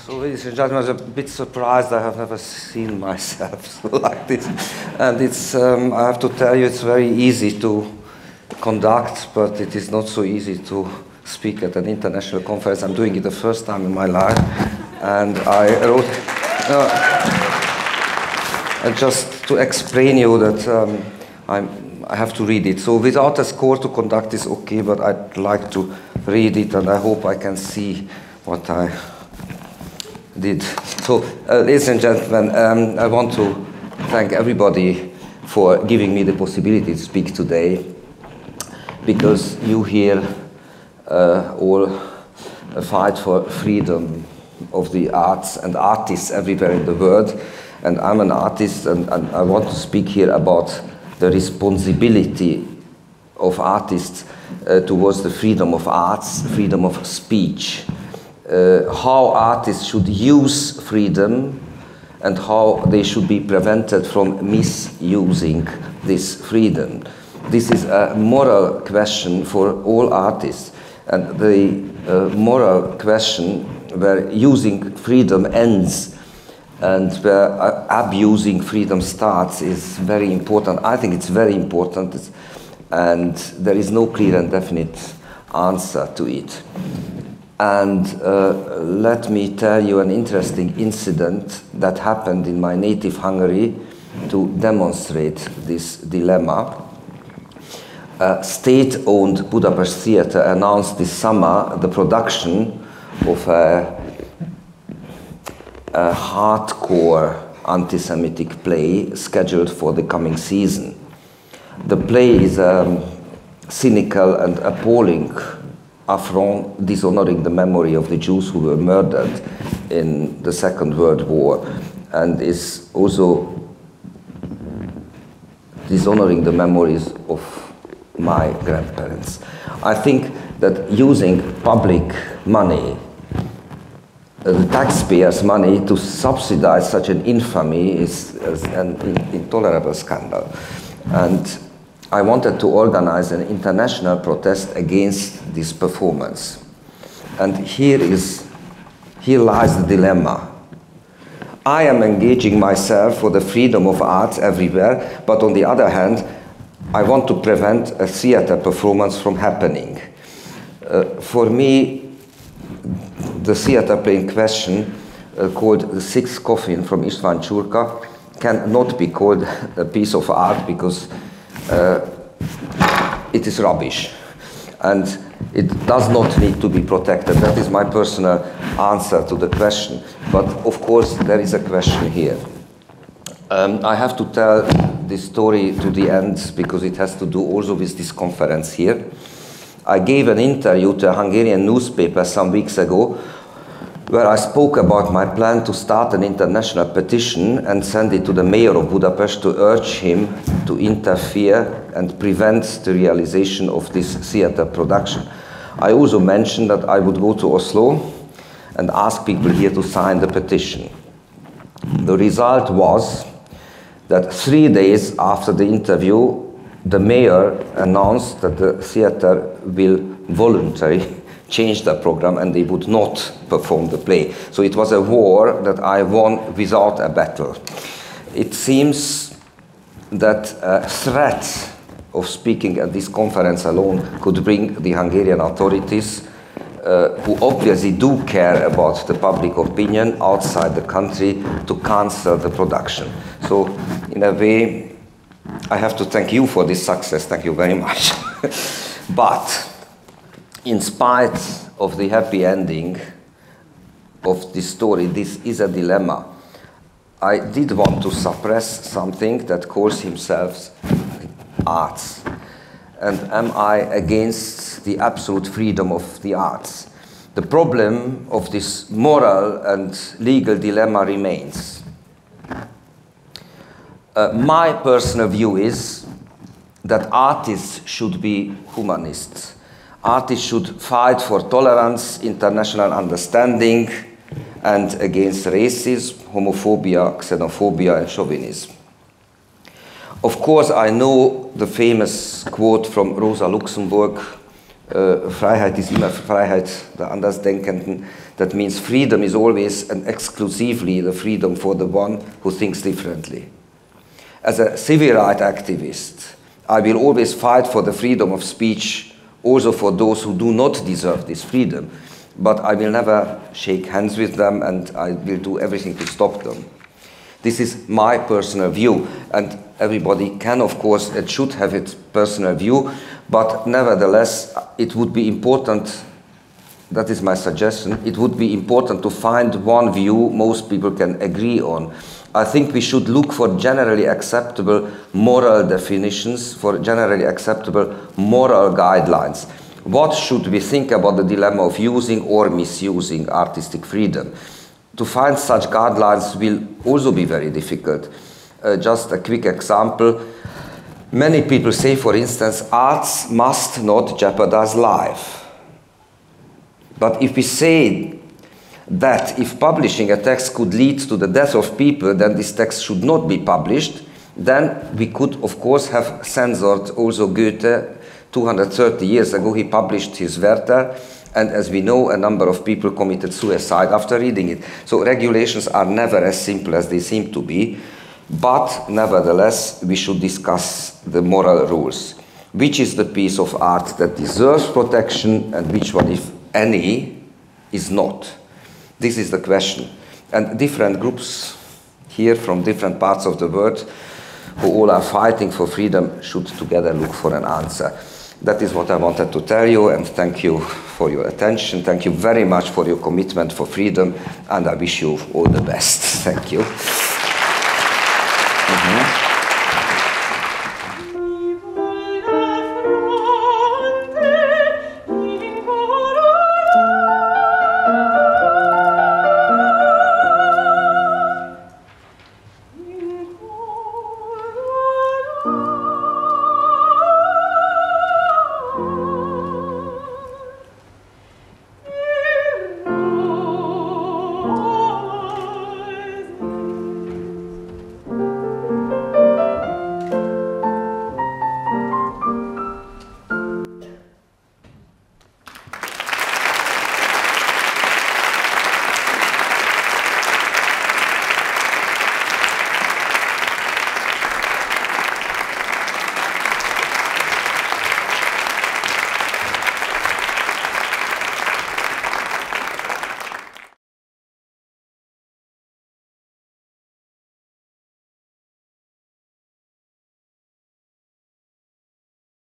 So, ladies and gentlemen, I was a bit surprised. I have never seen myself like this. And it's, I have to tell you, it's very easy to conduct, but it is not so easy to speak at an international conference. I'm doing it the first time in my life. And I wrote, and just to explain you that I have to read it. So without a score to conduct is okay, but I'd like to read it, and I hope I can see what I did. So, ladies and gentlemen, I want to thank everybody for giving me the possibility to speak today, because you here all fight for freedom of the arts and artists everywhere in the world. And I'm an artist, and I want to speak here about the responsibility of artists towards the freedom of arts, freedom of speech. How artists should use freedom and how they should be prevented from misusing this freedom. This is a moral question for all artists, and the moral question where using freedom ends and where abusing freedom starts is very important. I think it's very important, and there is no clear and definite answer to it. And let me tell you an interesting incident that happened in my native Hungary to demonstrate this dilemma. A state-owned Budapest theater announced this summer the production of a hardcore anti-Semitic play scheduled for the coming season. The play is a cynical and appalling affront dishonoring the memory of the Jews who were murdered in the Second World War, and is also dishonoring the memories of my grandparents. I think that using public money, the taxpayers' money, to subsidize such an infamy is an intolerable scandal. And I wanted to organize an international protest against this performance. And here lies the dilemma. I am engaging myself for the freedom of arts everywhere, but on the other hand, I want to prevent a theater performance from happening. For me, the theater play in question, called The Sixth Coffin from István Csurka, cannot be called a piece of art because it is rubbish, and it does not need to be protected. That is my personal answer to the question. But of course, there is a question here. I have to tell this story to the end because it has to do also with this conference here. I gave an interview to a Hungarian newspaper some weeks ago where I spoke about my plan to start an international petition and send it to the mayor of Budapest to urge him to interfere and prevent the realization of this theater production. I also mentioned that I would go to Oslo and ask people here to sign the petition. The result was that 3 days after the interview, the mayor announced that the theater will voluntarily change the program and they would not perform the play. So it was a war that I won without a battle. It seems that a threat of speaking at this conference alone could bring the Hungarian authorities, who obviously do care about the public opinion outside the country, to cancel the production. So in a way, I have to thank you for this success. Thank you very much. But in spite of the happy ending of this story, this is a dilemma. I did want to suppress something that calls himself arts. And am I against the absolute freedom of the arts? The problem of this moral and legal dilemma remains. My personal view is that artists should be humanists. Artists should fight for tolerance, international understanding, and against racism, homophobia, xenophobia, and chauvinism. Of course, I know the famous quote from Rosa Luxemburg, Freiheit ist immer Freiheit der Andersdenkenden. That means freedom is always and exclusively the freedom for the one who thinks differently. As a civil rights activist, I will always fight for the freedom of speech, also for those who do not deserve this freedom. But I will never shake hands with them, and I will do everything to stop them. This is my personal view, and everybody can, of course, and should have its personal view, but nevertheless, it would be important, that is my suggestion, it would be important to find one view most people can agree on. I think we should look for generally acceptable moral definitions, for generally acceptable moral guidelines. What should we think about the dilemma of using or misusing artistic freedom? To find such guidelines will also be very difficult. Just a quick example. Many people say, for instance, arts must not jeopardize life. But if we say that if publishing a text could lead to the death of people, then this text should not be published, then we could, of course, have censored also Goethe. 230 years ago, he published his Werther, and as we know, a number of people committed suicide after reading it. So regulations are never as simple as they seem to be, but nevertheless, we should discuss the moral rules. Which is the piece of art that deserves protection, and which one, if any, is not? This is the question. And different groups here from different parts of the world, who all are fighting for freedom, should together look for an answer. That is what I wanted to tell you, and thank you for your attention. Thank you very much for your commitment for freedom, and I wish you all the best. Thank you.